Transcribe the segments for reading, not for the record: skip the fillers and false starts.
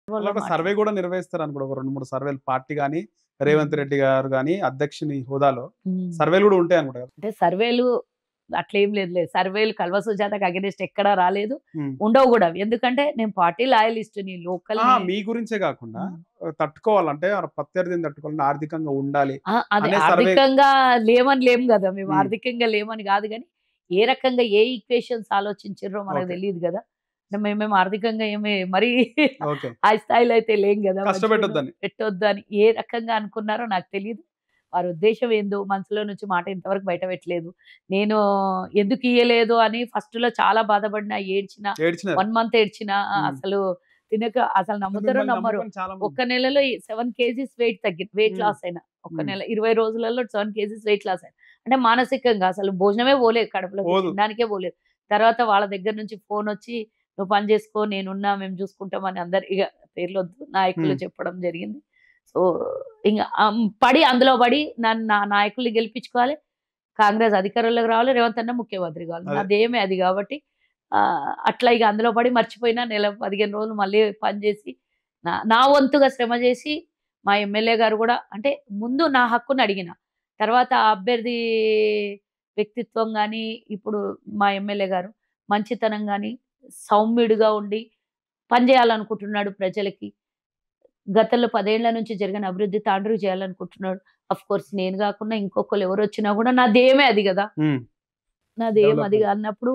అలా ఒక సర్వే కూడా నిర్వహిస్తారు అనుకో, ఒక 2, 3 సర్వేలు పార్టీ గాని, రేవంత్ హ్మ్. రెడ్డి గారు గాని అధ్యక్షుని హోదాలో హ్మ్. సర్వేలు కూడా ఉంటాయి అనుకుంటా కదా. అంటే సర్వేలు అట్లేం లేదులే. సర్వేలు కల్వ సుజాతకి అగెనిస్ట్ ఎక్కడా రాలేదు. హ్మ్. ఉండవు గూడా. ఎందుకంటే నేను పార్టీ లాయలిస్ట్‌ని, లోకల్‌ని. మీ గురించే కాకుండా హ్మ్. తట్టుకోవాలంటే ఆ ప్రత్యర్థిని తట్టుకోవాలంటే ఆర్థికంగా ఉండాలి అది అనే సర్వే. ఆర్థికంగా లేమని లేము గదా! మేము హ్మ్. ఆర్థికంగా లేమని గాదు గానీ, ఏ రకంగా ఏ ఈక్వేషన్స్ ఆలోచించిర్రో మనకు ఓకే. తెలీదు గదా! అంటే మేమేమి ఆర్థికంగా ఏమి మరీ ఓకే. ఆ స్థాయిలో అయితే లేం గదా! మంచిగున్నం కష్టపెట్టొద్దని. పెట్టొద్దని ఏ రకంగా అనుకున్నారో నాకు తెలీదు. వారి ఉద్దేశ్యం ఏందో మనసులో నుంచి మాట ఇంతవరకు బయట పెట్టలేదు. నేను ఎందుకు ఇయ్యలేదు అని ఫస్ట్‌లో చాలా బాధపడినా, ఏడ్చినా, ఏడ్చినారు. 1 మంత్ ఏడ్చినా హ్మ్. అసలు తినక అసలు అంటే నమ్ముతారో మిమ్మల్ని నమ్మరో. నమ్ముకొని చాలా మంది. ఒక్క నెలలో 7 కేజీస్ వెయిట్ వెయిట్ హ్మ్. లాస్ అయినా. ఒక్క హ్మ్. నెల 20 రోజులలో 7 కేజీస్ వెయిట్ లాస్ అయినా. అంటే మానసికంగా అసలు భోజనమే పోలేదు కడుపులోకి. పోదు. తినడానికే పోలేదు. తర్వాత వాళ్ళ దగ్గర నుంచి ఫోనొచ్చి "నువ్వు పని చేసుకో నేనున్నా మేము చూసుకుంటాం" అని అందరు ఇగ పేర్లొద్దు నాయకులు హ్మ్. చెప్పడం జరిగింది. సో, ఇంగ అందులో పడి నా నాయకుల్ని గెలిపించుకోవాలి. కాంగ్రెస్ అధికారంలోకి రావాలి. రేవంత్ అన్న ముఖ్యమంత్రి కావాలి. అదే. నాదేమే అది కాబట్టి అట్లా ఇగ అందులో పడి మర్చిపోయినా నెల 15 రోజులు మళ్ళీ పని చేసి నా నా వంతుగా శ్రమ చేసి మా ఎమ్మెల్యే గారు గూడా అంటే ముందు నా హక్కుని అడిగిన. తర్వాత ఆ అభ్యర్థి వ్యక్తిత్వం గాని, ఇప్పుడు మా ఎమ్మెల్యే గారు మంచితనం గాని, సౌమ్యుడుగా ఉండి పని చేయాలనుకుంటున్నాడు ప్రజలకి. గతంలో 10 ఏళ్ల నుంచి జరిగిన అభివృద్ధి తాండ్రు చేయాలనుకుంటున్నాడు. ఆఫ్‌కోర్స్ నేను గాకుండా ఇంకొకళ్ళు ఎవరొచ్చినా గూడా నాదేమే అది గదా! హ్మ్. నాదేం అది డెవలప్‌మెంట్. అన్నప్పుడు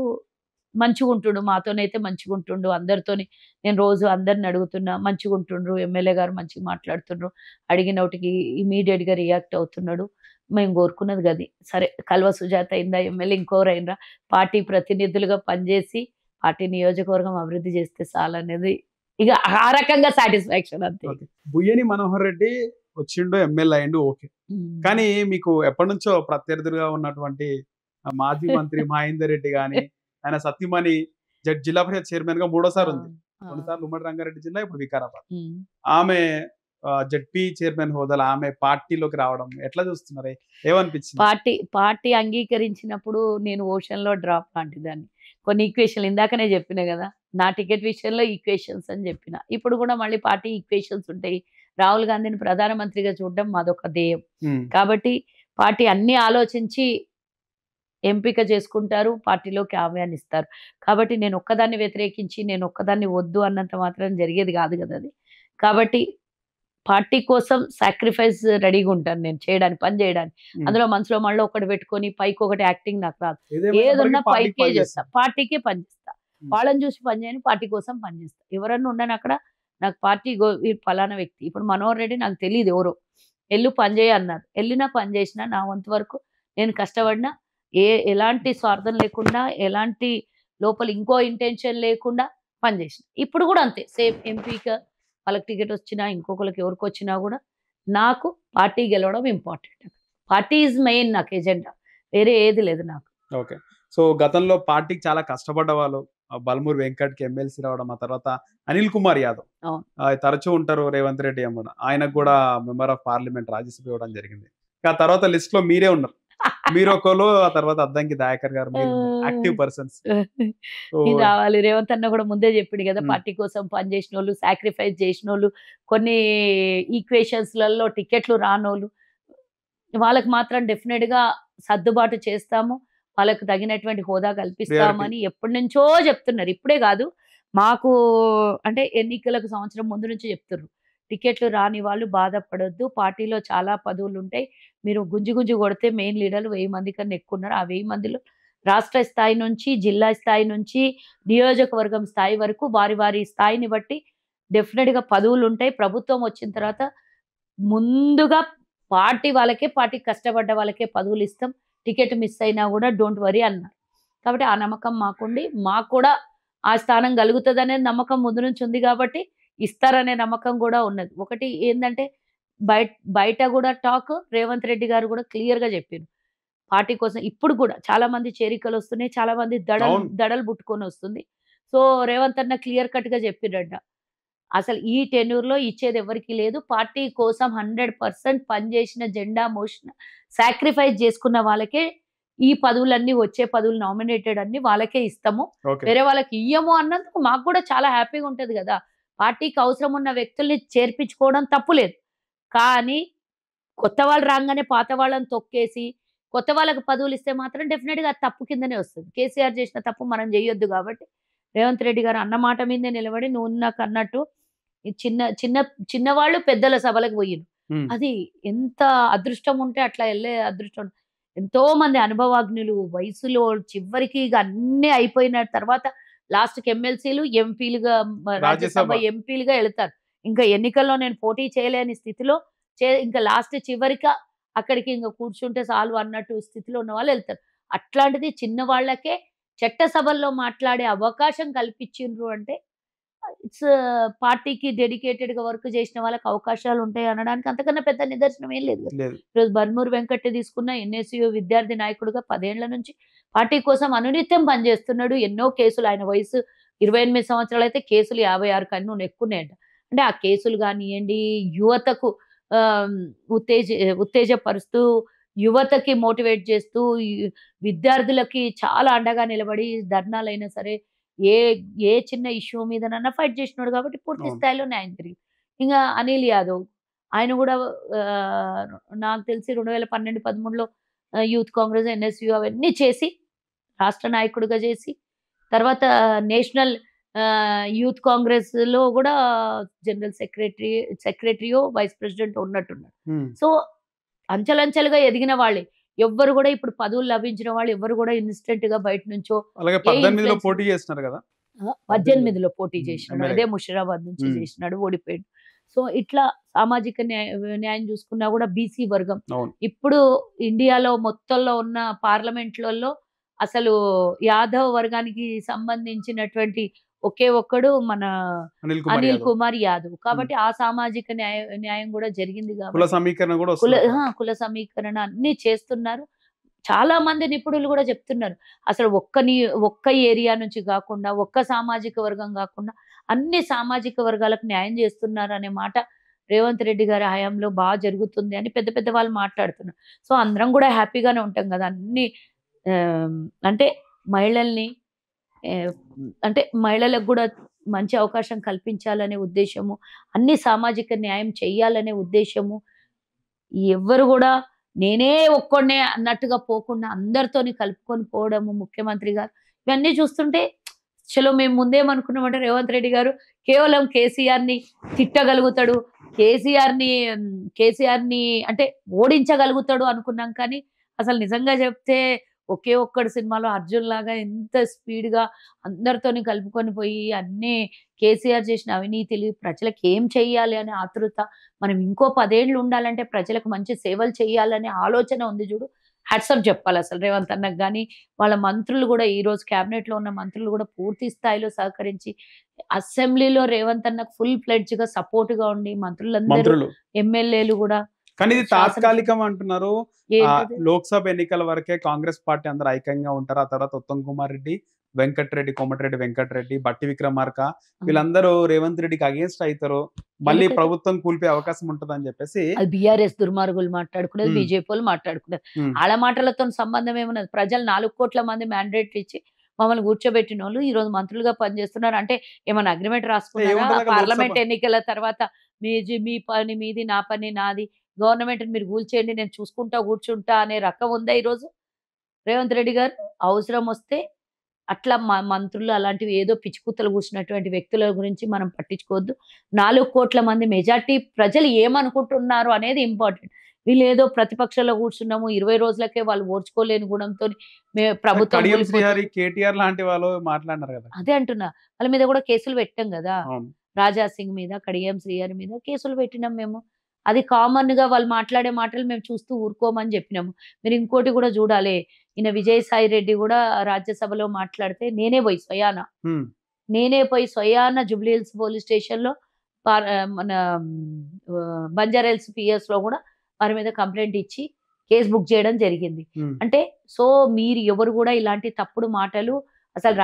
మంచిగుంటుండు. మాతోనైతే మంచిగుంటుండు. అందరితోని నేను రోజు అందరిని అడుగుతున్నా. మంచిగుంటుండ్రు. ఎమ్మెల్యే గారు మంచిగా మాట్లాడుతుండ్రు. అడిగినోటికి ఇమ్మీడియేట్‌గా రియాక్ట్ అవుతున్నాడు. మేము కోరుకున్నది గది. సరే కల్వ సుజాత అయిందా, ఎమ్మెల్యే ఇంకోరైనరా పార్టీ ప్రతినిధులుగా పనిచేసి, పార్టీ నియోజకవర్గం అభివృద్ధి చేస్తే చాలనేది ఇగ ఆ రకంగా సాటిస్ఫాక్షన్ అంతే. ఓకే. బుయ్యని మనోహర్ రెడ్డి వచ్చిండు, ఎమ్మెల్యే అయిండు ఓకే. హ్మ్. కానీ మీకు ఎప్పటినుంచో ప్రత్యర్థులుగా ఉన్నటువంటి మాజీ మంత్రి మహేందర్ రెడ్డి గాని, ఆయన సతీమణి జిల్లా పరిషత్ చైర్మన్‌గా ఆ! మూడోసారి ఉంది. ఆ! కొన్నిసార్లు ఉమ్మడి రంగారెడ్డి జిల్లా, ఇప్పుడు వికారాబాద్. హ్మ్. ఆమె జెడ్పీ చైర్మన్ హోదాలో ఆమె పార్టీలోకి రావడం ఎట్లా చూస్తున్నారు? ఏమనిపించింది? పార్టీ అంగీకరించినప్పుడు నేను ఓషన్‌లో డ్రాప్ లాంటిదాన్ని. కొన్ని ఈక్వేషన్‌లు ఇందాకనే జెప్పిన గదా! నా టికెట్ విషయంలో ఈక్వేషన్స్ అని జెప్పిన. ఇప్పుడు గూడా మళ్ళీ పార్టీ ఈక్వేషన్స్ ఉంటాయి. రాహుల్ గాంధీని ప్రధానమంత్రిగా చూడడం మాదొక ధ్యేయం. హ్మ్. కాబట్టి పార్టీ అన్నీ ఆలోచించి ఎంపిక చేసుకుంటారు. పార్టీలోకి ఆహ్వానిస్తారు. కాబట్టి నేనొక్కదాన్ని వ్యతిరేకించి, నేనొక్కదాన్ని వద్దు అన్నంత మాత్రాన జరిగేది గాదు గదా! అది. కాబట్టి పార్టీ కోసం సాక్రిఫైస్ రెడీగుంటాను నేను చేయడానికి, పని జేయడానికి. హ్మ్. అందులో మనసులో మళ్ళీ ఒకటి పెట్టుకొని పైకొకటి యాక్టింగ్ నాకు రాదు. ఏదేమైనప్పటికీ ఏదున్నా పార్టీకి పైకే జేస్తా. పనిచేస్తారు. పార్టీకే పని జేస్తా. హ్మ్. వాళ్ళని జూసి పని జేయను. పార్టీ కోసం పని జేస్తా. ఎవరన్నా ఉండనక్కడ నాకు పార్టీ వీడు పలానా వ్యక్తి. ఇప్పుడు మనోహర్ రెడ్డి నాకు తెలీదు ఎవరో. ఎళ్ళు పని జేయి అన్నారు. ఎళ్ళినా పని జేసినా నా వంతు వరకు నేను కష్టపడినా ఎలాంటి స్వార్థం లేకుండా, ఎలాంటి లోపల ఇంకో ఇంటెన్షన్ లేకుండా పని జేసిన. ఇప్పుడు గూడా అంతే సేమ్ ఎంపీ‌గా వాళ్ళకి టికెటొచ్చినా, ఇంకొకళ్ళకి ఎవరికొచ్చినా గూడా నాకు పార్టీ గెలవడం ఇంపార్టెంట్. పార్టీ ఈజ్ మెయిన్ నాకు ఎజెండా. వేరే ఏది లేదు నాకు. ఓకే. సో, గతంలో పార్టీకి చాలా కష్టపడ్డవాళ్ళు బల్మూరి వెంకట్‌కి ఎమ్మెల్సీ రావడం, ఆ తర్వాత అనిల్ కుమార్ యాదవ్ అవును. తరచూ ఉంటారు రేవంత్ రెడ్డి ఎమ్మట. ఆయనకు గూడా మెంబర్ ఆఫ్ పార్లమెంట్ రాజ్యసభ ఇవ్వడం జరిగింది. ఆ తర్వాత లిస్ట్‌లో మీరే ఉన్నారు. మీరొకళ్ళు, ఆ తర్వాత అద్దంకి దయాకర్ గారు మీరున్నారు. Active persons. సో నేను రావాలి. రేవంత్ అన్న గూడా ముందే జెప్పిండు గదా! హ్మ్. పార్టీ కోసం పని జేసినోళ్ళు, సాక్రిఫైస్ జేసినోళ్ళు, కొన్ని ఈక్వేషన్స్‌లలో టికెట్లు రానోళ్ళు, వాళ్ళకి మాత్రం డెఫినిట్‌గా సర్దుబాటు చేస్తాము. వాళ్ళకి తగినటువంటి హోదా ప్రియారిటీ. కల్పిస్తామని ఎప్పటినుంచో జెప్తున్నారు. ఇప్పుడే గాదు. మాకు అంటే ఎన్నికలకు సంవత్సరం ముందు నుంచి జెప్తుర్రు. టికెట్లు రాని వాళ్ళు బాధపడొద్దు. పార్టీలో చాలా పదవులుంటాయి. మీరు గుంజి గుంజి కొడితే మెయిన్ లీడర్లు 1000 మంది కన్నా ఎక్కువున్నారు. ఆ 1000 మందిలో రాష్ట్ర స్థాయి నుంచి, జిల్లా స్థాయి నుంచి, నియోజకవర్గం స్థాయి వరకు వారి వారి స్థాయిని బట్టి డెఫినిట్‌గా పదవులుంటాయి. ప్రభుత్వం వచ్చిన తర్వాత ముందుగా పార్టీ వాళ్ళకే, పార్టీకి కష్టపడ్డ వాళ్ళకే పదవులిస్తాం. టికెట్ మిస్ అయినా గూడా డోంట్ వర్రీ అన్నారు. కాబట్టి ఆ నమ్మకం మాకుండి, మాకు కూడా ఆ స్థానం గలుగుతదనే నమ్మకం ముందు నుంచి ఉంది గాబట్టి, ఇస్తారనే నమ్మకం గూడా ఉన్నది. ఒకటి ఏందంటే బయట గూడా టాక్ రేవంత్ రెడ్డి గారు గూడా క్లియర్‌గా జెప్పిర్రు. పార్టీ కోసం ఇప్పుడు గూడా చాలా మంది చేరికలొస్తున్నాయి. చాలా మంది అవును. దడలు బుట్టుకొనొస్తుంది. సో, రేవంత్ అన్న క్లియర్ కట్‌గా జెప్పిర్రంట. అసలు ఈ టెన్యూర్‌లో ఇచ్చేదెవ్వరికీ లేదు. పార్టీ కోసం 100% పనిచేసిన, జెండా మోసిన, సాక్రిఫైస్ జేసుకున్న వాళ్ళకే ఈ పదవులన్నీ వచ్చే పదవులు నామినేటెడ్ అన్నీ వాళ్ళకే ఇస్తాము. ఓకే. వేరే వాళ్ళకి ఇయ్యము అన్నందుకు మాకు గూడా చాలా హ్యాపీగా ఉంటది గదా! పార్టీకి అవసరం ఉన్న వ్యక్తుల్ని చేర్పించుకోవడం తప్పులేదు. కానీ కొత్త వాళ్ళు రాంగానే పాత వాళ్ళని తొక్కేసి, కొత్త వాళ్ళకి పదవులిస్తే మాత్రం డెఫినిట్‌గా అది తప్పు కిందనే వస్తది. కేసీఆర్ చేసిన తప్పు మనం జేయొద్దు గాబట్టి, రేవంత్ రెడ్డి గారు అన్న మాట మీదే నిలబడి నువ్వు ఇందాకన్నట్టు ఈ చిన్న చిన్న చిన్నవాళ్ళు పెద్దల సభలకు పోయిర్రు. హ్మ్. అది ఎంత అదృష్టం ఉంటే అట్లా ఎళ్ళే అదృష్టం. ఎంతోమంది అనుభవజ్ఞులు వయసులో చివరికి ఇగ అన్నీ అయిపోయిన తర్వాత లాస్ట్‌కి ఎమ్మెల్సీలు, ఎంపీలుగా రాజ్యసభ రాజ్యసభ. ఎంపీలుగా ఎళ్తారు. ఇంకా ఎన్నికల్లో నేను పోటీ చేయలేని స్థితిలో ఇంకా లాస్ట్ చివరిక అక్కడికి ఇంక కూర్చుంటే చాలు అన్నట్టు స్థితిలో ఉన్నవాళ్ళు ఎళ్తారు. అట్లాంటిది చిన్న వాళ్ళకే చట్టసభల్లో మాట్లాడే అవకాశం కల్పించిండ్రు అంటే ఇట్స్ పార్టీకి డెడికేటెడ్‌గా వర్క్ చేసిన వాళ్ళకి అవకాశాలుంటాయి అనడానికి అంతకన్నా పెద్ద నిదర్శనం ఏం లేదు కదా! లేదు. ఈరోజు బర్మూరు వెంకట్‌ని తీసుకున్న ఎన్ఎస్‌యూ విద్యార్థి నాయకుడిగా 10 ఏళ్ల నుంచి పార్టీ కోసం అనునిత్యం పనిచేస్తున్నాడు. ఎన్నో కేసులు ఆయన వయసు 28 సంవత్సరాలైతే కేసులు 56 కన్నా ఎక్కువున్నాయంట. అంటే ఆ కేసులు గానియండి, యువతకు ఆహ్, ఉత్తేజ ఉత్తేజపరుస్తూ, యువతకి మోటివేట్ చేస్తూ, విద్యార్థులకి చాలా అండగా నిలబడి ధర్నాలైనా సరే ఏ ఏ చిన్న ఇష్యూ మీదనన్నా ఫైట్ చేసినోడు కాబట్టి పూర్తి అవును. స్థాయిలో న్యాయం జరిగింది. ఇంగా అనిల్ యాదవ్ ఆయన గూడా ఆహ్, నాకు తెలిసి 2012, 13లో యూత్ కాంగ్రెస్, ఎన్ఎస్‌యూ అవన్నీ చేసి రాష్ట్ర నాయకుడిగా చేసి తర్వాత నేషనల్ యూత్ కాంగ్రెస్‌లో గూడా జనరల్ సెక్రటరీయో, వైస్ ప్రెసిడెంటో ఉన్నట్టున్నాడు. హ్మ్. సో, అంచెలంచెలుగా ఎదిగిన వాళ్ళే. ఎవ్వరు గూడా ఇప్పుడు పదవులు లభించిన వాళ్ళు ఎవ్వరు గూడా ఇన్‌స్టంట్‌గా బయట నుంచో అలాగే ఏ 18లో ఇన్‌ఫ్లుయెన్స్ పోటీ చేస్తున్నారు కదా! 18 18లో పోటీ హ్మ్. చేసినాడు. అదే ఎమ్మెల్యేగా. ముషిరాబాద్ నుంచి హ్మ్. చేసినాడు. ఓడిపోయాడు. సో, ఇట్లా సామాజిక న్యాయం చూసుకున్నా గూడా బీసీ వర్గం. అవును. ఇప్పుడు ఇండియాలో మొత్తంలో ఉన్న పార్లమెంట్‌లలో అసలు యాదవ్ వర్గానికి సంబంధించినటువంటి ఒకే ఒక్కడు మన అనిల్ కుమార్ అనిల్ యాదవ్. కుమార్ యాదవ్. హ్మ్. కాబట్టి ఆ సామాజిక న్యాయం గూడా జరిగింది కుల గాబట్టి సమీకరణ కూడా వస్తదక్కడ. కుల సమీకరణ అన్నీ చేస్తున్నారు. చాలా మంది నిపుణులు గూడా చెప్తున్నారు. అసలు ఒక్క ఏరియా నుంచి గాకుండా, ఒక్క సామాజిక వర్గం గాకుండా, అన్ని సామాజిక వర్గాలకు న్యాయం జేస్తున్నారనే మాట రేవంత్ రెడ్డి గారి హయాంలో జరుగుతుంది అని పెద్ద పెద్ద వాళ్ళు మాట్లాడుతున్నారు. సో, అందరం గూడా హ్యాపీగానే ఉంటాం గదా! అన్ని ఆహ్, అంటే మహిళల్ని ఆహ్, అంటే మహిళలకు గూడా మంచి అవకాశం కల్పించాలనే ఉద్దేశ్యము, అన్ని సామాజిక న్యాయం చెయ్యాలనే ఉద్దేశ్యము ఎవ్వరు గూడా నేనే ఒక్కడినే అన్నట్టుగా పోకుండా అందరితోని కలుపుకొని పోవడము ముఖ్యమంత్రి గారు. ఇవన్నీ చూస్తుంటే చలో మేము ముందేమనుకున్నామంటే రేవంత్ రెడ్డి గారు కేవలం కేసీఆర్‌ని తిట్టగలుగుతాడు. కేసీఆర్‌ని అంటే ఓడించగలుగుతాడు అనుకున్నాం కానీ అసలు నిజంగా చెప్తే ఒకే ఒక్కడు సినిమాలో అర్జున్‌లాగా ఎంత స్పీడ్‌గా అందరితోని కలుపుకొని పోయి అన్నీ కేసీఆర్ చేసిన అవినీతిలు ప్రజలకి ఏం చెయ్యాలి అనే ఆతృత మనం ఇంకో 10 ఏళ్ళు ఉండాలంటే ప్రజలకు మంచి సేవలు చేయాలనే ఆలోచన ఉంది చూడు. హ్యాట్స్ ఆఫ్ చెప్పాలసలు రేవంత్ అన్నకి గాని, వాళ్ళ మంత్రులు గూడా ఈరోజు క్యాబినెట్‌లో ఉన్న మంత్రులు గూడా పూర్తి స్థాయిలో సహకరించి, అసెంబ్లీలో రేవంత్ అన్నకు ఫుల్ ఫ్లెడ్జ్‌గా సపోర్ట్‌గా ఉండి మంత్రులందరూ, మంత్రులు. ఎమ్మెల్యేలు గూడా కానీ ఇది శాసనసభ తాత్కాలికం అంటున్నారు. ఏంటది? లోక్‌సభ ఎన్నికల వరకే కాంగ్రెస్ పార్టీ అందరూ ఐక్యంగా ఉంటారు. ఆ తర్వాత ఉత్తమ్ కుమార్ రెడ్డి, వెంకటరెడ్డి, కోమటిరెడ్డి వెంకటరెడ్డి, బట్టి విక్రమార్క హ్మ్. వీళ్ళందరూ రేవంత్ రెడ్డికి అగెయిన్స్ట్ అయితారు. మళ్ళీ ఎందుకది? ప్రభుత్వం కూలిపోయే అవకాశం ఉంటదని చెప్పేసి అది బీఆర్ఎస్ దుర్మార్గులు మాట్లాడుకునేది, హ్మ్. బీజేపీవోళ్ళు మాట్లాడుకునేది. హ్మ్. ఆళ్ళ మాటలతోని సంబంధం ఏమున్నది? ప్రజలు 4,00,00,000 మంది మ్యాండేట్ ఇచ్చి మమ్మల్ని కూర్చోబెట్టినోళ్ళు ఈరోజు మంత్రులుగా పనిచేస్తున్నారు. అంటే ఏమన్నా అగ్రీమెంట్ రాసుకున్నారా? ఏముంటదక్కడ లోక్‌సభ పార్లమెంట్ ఎన్నికల తర్వాత మీ పని మీది, నా పని నాది. గవర్నమెంట్‌ని మీరు కూల్చేయండి. నేను చూసుకుంటా కూర్చుంటా అనే రకం ఉందా ఈరోజు? రేవంత్ రెడ్డి గారు అవసరమొస్తే అట్లా మంత్రులు అలాంటివి ఏదో పిచ్చికూతలు కూసినటువంటి వ్యక్తుల గురించి మనం పట్టించుకోవద్దు. 4,00,00,000 మంది మెజారిటీ ప్రజలు ఏమనుకుంటున్నారు అనేది ఇంపార్టెంట్. వీళ్ళేదో ప్రతిపక్షంలో కూర్చున్నాము 20 రోజులకే వాళ్ళు ఓర్చుకోలేని గుణంతోని ప్రభుత్వం కడియం శ్రీహరి, కూలిపోతుంది. కేటీఆర్ లాంటి వాళ్ళు మాట్లాడినారు కదా! అదే అంటున్నా. వాళ్ళ మీద కూడా కేసులు పెట్టాం గదా! అవును. రాజా సింగ్ మీద, కడియం శ్రీహరి మీద కేసులు పెట్టినాం మేము. అది కామన్‌గా వాళ్ళు మాట్లాడే మాటలు మేము చూస్తూ ఊరుకోమని జెప్పినాము. మీరు ఇంకోటి గూడా జూడాలే. ఈయన విజయసాయి రెడ్డి గూడా రాజ్యసభలో మాట్లాడితే హ్మ్. నేనే పోయి స్వయాన జూబ్లీ హిల్స్ పోలీస్ స్టేషన్‌లో మన బంజారాహిల్స్ పీఎస్‌లో గూడా వారి మీద కంప్లెయింట్ ఇచ్చి కేస్ బుక్ జేయడం జరిగింది. హ్మ్. అంటే సో, మీరు ఎవరు గూడా ఇలాంటి తప్పుడు మాటలు అసలు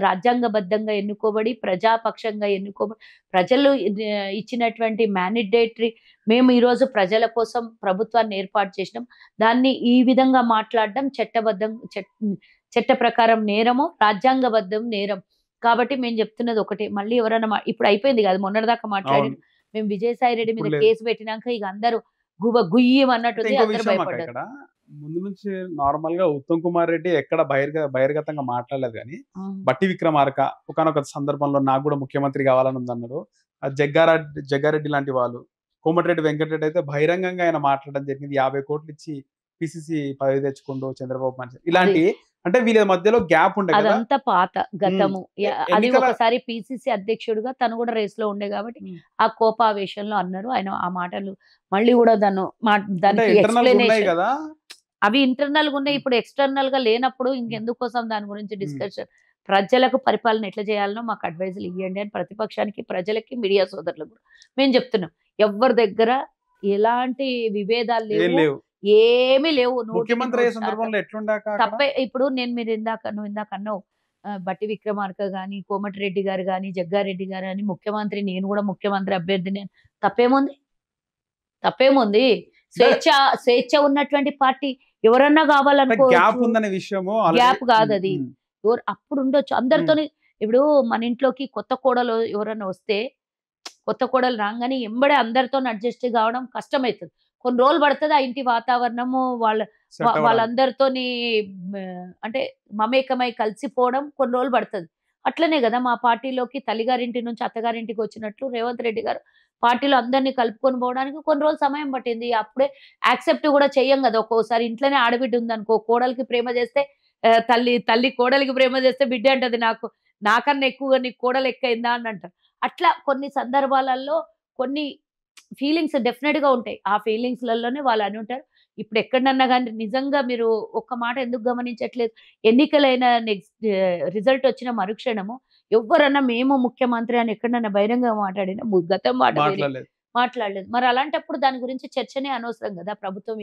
రాజ్యాంగబద్ధంగా ఎన్నుకోబడి, ప్రజాపక్షంగా ఎన్నుకోబడి, ప్రజలు ఇచ్చినటువంటి మ్యాండేటరీ మేము ఈరోజు ప్రజల కోసం ప్రభుత్వాన్ని ఏర్పాటు చేసినాం. దాన్ని ఈ విధంగా మాట్లాడడం చట్ట ప్రకారం నేరము, రాజ్యాంగబద్ధం నేరం. కాబట్టి మేము చెప్తున్నది ఒకటే, మళ్ళీ ఎవరైనా ఇప్పుడు అయిపోయింది కదా, మొన్నటిదాకా మాట్లాడి అవును. మేము విజయసాయి రెడ్డి మీద ఇప్పుడు లేదు. కేసు పెట్టినాక ఇక అందరూ గుయ్యం అంటే అన్నట్టుంది, ఇంకో అందరూ విషయం అక్క భయపడ్డారు. ఇక్కడ ముందు నుంచి నార్మల్ గా ఉత్తమ్ కుమార్ రెడ్డి ఎక్కడ బహిర్గతంగా మాట్లాడలేదు కానీ ఆ, బట్టి విక్రమార్క ఒకానొక సందర్భంలో నాకు కూడా ముఖ్యమంత్రి కావాలని ఉందన్నారు. ఆ జగ్గారెడ్డి లాంటి వాళ్ళు, కోమటిరెడ్డి వెంకటరెడ్డి అయితే బహిరంగంగా ఆయన మాట్లాడడం జరిగింది. 50 కోట్లు ఇచ్చి పిసిసి పదవి తెచ్చుకుంటూ చంద్రబాబు మనిషి అది ఇలాంటి, అంటే వీళ్ళ మధ్యలో గ్యాప్ ఉండే కదా. అదంతా పాత ఉమ్, గతము. అది ఎన్నికల ఒకసారి పిసిసి అధ్యక్షుడిగా తను కూడా రేస్ లో ఉండే కాబట్టి ఉమ్, ఆ కోపావేశంలో అన్నారు. ఆయన ఆ మాటలు మళ్ళీ కూడా అంటే దానికి ఇంటర్నల్ ఉన్నాయి ఎక్స్ప్లెనేషన్, కదా. అవి ఇంటర్నల్ గా ఉన్నాయి. ఉమ్, ఇప్పుడు ఎక్స్టర్నల్ గా లేనప్పుడు ఉమ్, ఇంకెందుకోసం దాని గురించి ఉమ్. డిస్కషన్. ప్రజలకు పరిపాలన ఎట్లా చేయాలనో మాకు అడ్వైజులు ఇవ్వండి అని ప్రతిపక్షానికి, ప్రజలకి, మీడియా సోదరులకు కూడా మేము చెప్తున్నాం. ఎవరి దగ్గర ఎలాంటి విభేదాలు ఏం లేవు, లేవు. ఏమీ లేవు. నూటికి ముఖ్యమంత్రి అయ్యే 100% సందర్భంలో ఎట్లుండాక అక్కడ తప్పే. ఇప్పుడు నువ్వు ఇందాక అన్నావు, బట్టి విక్రమార్క గాని, కోమటిరెడ్డి గారు గాని, జగ్గారెడ్డి గారు గాని ముఖ్యమంత్రి, నేను కూడా ముఖ్యమంత్రి అభ్యర్థిని అని. తప్పేముంది? తప్పేముంది? అంటే స్వేచ్ఛ ఉన్నటువంటి పార్టీ ఎవరన్నా గ్యాప్ కావాలనుకోవచ్చు. ఉందనే విషయము ఆల్రెడీ. గ్యాప్ కాదది. అప్పుడు ఉండొచ్చు అందరితోని. ఇప్పుడు మన ఇంట్లోకి కొత్త కోడలు ఎవరన్నా వస్తే, కొత్త కోడలు రాంగానే ఎంబడే అందరితోని అడ్జస్ట్ కావడం కష్టమైతది. కొన్ని రోజులు పడతది. ఆ ఇంటి వాతావరణము సెట్ అవ్వడానికి. వాళ్ళందరితోని అంటే మమేకమై కలిసిపోవడం కొన్ని రోజులు పడతది. అట్లనే గదా మా పార్టీలోకి తల్లిగారింటి నుంచి అత్తగారింటికి వచ్చినట్లు రేవంత్ రెడ్డి గారు పార్టీలో అందరిని కలుపుకొని పోవడానికి కొన్ని రోజులు సమయం పట్టింది. అప్పుడే యాక్సెప్ట్ గూడా చెయ్యం గదా! ఒక్కోసారి ఇంట్లోనే ఆడబిడ్డ ఉందనుకో, కోడలికి ప్రేమ చేస్తే తల్లి కోడలికి ప్రేమ చేస్తే బిడ్డే అంటది నాకన్నా ఎక్కువగా నీకు కోడలు ఎక్కువైందా అని అంటారు. అట్లా కొన్ని సందర్భాలలో కొన్ని ఫీలింగ్స్ డెఫినిట్‌గా ఉంటాయి. ఆ ఫీలింగ్స్‌లలోనే వాళ్ళు అనుంటారు. ఇప్పుడు ఎక్కడనన్నా గాని నిజంగా మీరు ఒక్క మాట ఎందుకు గమనించట్లేదు? ఎన్నికలైన రిజల్ట్ వచ్చిన మరుక్షణము ఎవ్వరన్నా మేము ముఖ్యమంత్రి అని ఎక్కడనన్నా బహిరంగంగా మాట్లాడినా గతం మాట వేరే మాట్లాడలేదు. మాట్లాడలేదు. మరి అలాంటప్పుడు దాని గురించి చర్చనే అనవసరం గదా! ప్రభుత్వం